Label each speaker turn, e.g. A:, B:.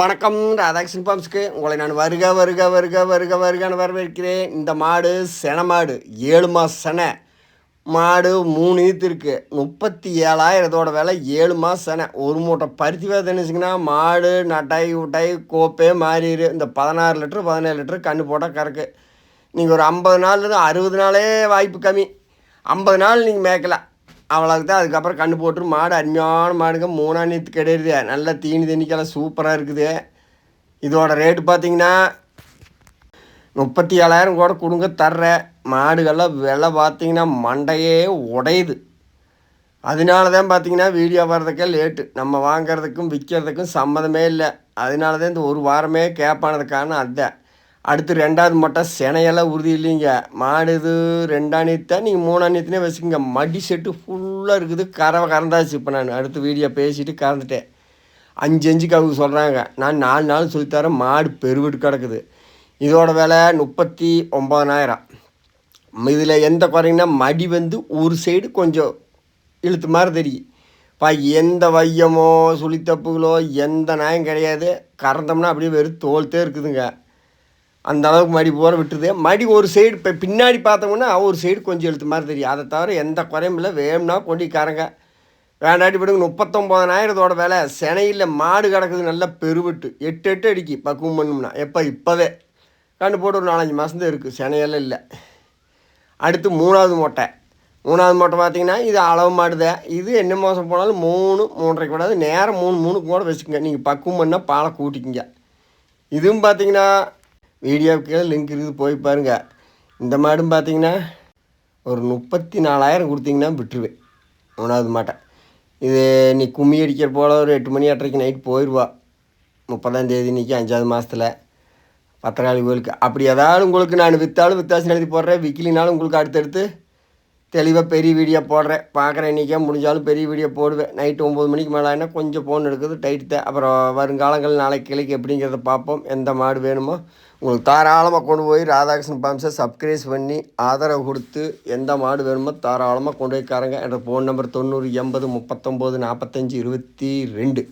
A: வணக்கம். ராதாகிருஷ்ணன் ஃபார்ம்ஸ்க்கு உங்களை நான் வருகன்னு வரவேற்கிறேன். இந்த மாடு செனை மாடு, 7 மாத செனை மாடு, 3 ஈத்து இருக்குது. 37,000 இதோட விலை. 7 மாத செனை. ஒரு மூட்டை பருத்தி வேதனைச்சிங்கன்னா மாடு நட்டாய் உட்டாய் கோப்பே மாறிடு. இந்த 16 லிட்டரு 17 லிட்டரு கன்று போட்டால் கறக்கு. நீங்கள் ஒரு 50 நாள்லேருந்து 60 நாளே வாய்ப்பு கம்மி. 50 நாள் நீங்கள் மேய்க்கலாம், அவ்வளோக்கு தான். அதுக்கப்புறம் கன்று போட்டு மாடு அருமையான மாடுங்க. 3ஆம் நீத்து கிடையாது. நல்லா தீனி தண்ணிக்கெல்லாம் சூப்பராக இருக்குது. இதோட ரேட்டு பார்த்தீங்கன்னா 37,000 கூட கொடுங்க தர்ற. மாடுகள்லாம் விலை பார்த்தீங்கன்னா மண்டையே உடையுது. அதனால தான் பார்த்தீங்கன்னா வீடியோ வர்றதுக்கே லேட்டு. நம்ம வாங்கிறதுக்கும் விற்கிறதுக்கும் சம்மதமே இல்லை. அதனால தான் இந்த ஒரு வாரமே கேட்பானது காரணம் அதுதான். அடுத்து 2வது மட்டும் செனையெல்லாம் உறுதி இல்லைங்க. மாடு இது 2ஆம் நீத்தா, நீங்கள் 3ஆம் நீத்துனே வச்சுக்கோங்க. மடி செட்டு ஃபுல்லாக இருக்குது. கறந்தாச்சு. இப்போ நான் அடுத்த வீடியோ பேசிட்டு கறந்துட்டேன். 5 அவங்க சொல்கிறாங்க. நான் 4 நாள் சொல்லித்தரேன். மாடு பெருவிட்டு கிடக்குது. இதோட விலை 39,000. இதில் எந்த குறைங்கன்னா மடி வந்து ஒரு சைடு கொஞ்சம் இழுத்து மாதிரி தெரியும். எந்த வையமோ சுழித்தப்புகளோ எந்த நியாயம் கிடையாது. கறந்தோம்னா அப்படியே வெறும் தோல்த்தே இருக்குதுங்க. அந்த அளவுக்கு மடி போகிற விட்டுருது. மடி ஒரு சைடு இப்போ பின்னாடி பார்த்தோம்னா ஒரு சைடு கொஞ்சம் எழுத்து மாதிரி தெரியும். அதை தவிர எந்த குறையும் இல்லை. வேணும்னா கொண்டு கறங்க, வேண்டாட்டி விடுங்க. 39,000 இதோட விலை. செனையில் மாடு கிடக்குது நல்லா பெருவிட்டு 8 அடிக்கி பக்குவம் பண்ணோம்னா. இப்போவே கண்டு போட்டு ஒரு 4-5 மாதம் தான் இருக்குது. செனையெல்லாம் இல்லை. அடுத்து 3வது மூட்டை. 3வது மூட்டை பார்த்தீங்கன்னா இது அளவு மாடுதான். இது என்ன மாதம் போனாலும் 3, 3.5 கூடாது. நேரம் 3 கூட வச்சுக்கோங்க. நீங்கள் பக்குவம் பண்ணால் பாலை கூட்டிக்கிங்க. இதுவும் பார்த்தீங்கன்னா வீடியோவுக்கு லிங்க் இருக்குது, போய் பாருங்கள். இந்த மாடும் பார்த்தீங்கன்னா ஒரு 34,000 கொடுத்தீங்கன்னா விட்டுருவேன். 3வது மாட்டை. இது நீ கும்மி அடிக்கிற போல் ஒரு 8 மணி 8:30 நைட்டு போயிடுவா. 30ஆம் தேதி இன்றைக்கி 5வது மாதத்தில் பத்திரகாளி கோயிலுக்கு. அப்படி ஏதாவது உங்களுக்கு நான் விற்றாலும் வித்தாசி எழுதி போடுறேன். விற்கலினாலும் உங்களுக்கு அடுத்தடுத்து தெளிவாக பெரிய வீடியோ போடுறேன். பார்க்குறேன். இன்றைக்கே முடிஞ்சாலும் பெரிய வீடியோ போடுவேன். நைட்டு 9 மணிக்கு மேலே ஆனால் கொஞ்சம் ஃபோன் எடுக்குது டைட்டு தான். அப்புறம் வருங்காலங்கள் நாளைக்கு கிளைக்கு எப்படிங்கிறத பார்ப்போம். எந்த மாடு வேணுமோ உங்களுக்கு தாராளமாக கொண்டு போய் ராதாகிருஷ்ணன் ஃபார்ம்ஸை சப்ஸ்கிரைப் பண்ணி ஆதரவு கொடுத்து எந்த மாடு வேணுமோ தாராளமாக கொண்டு போய் கறங்க. என்ற ஃபோன் நம்பர் 90 80 39 45 22.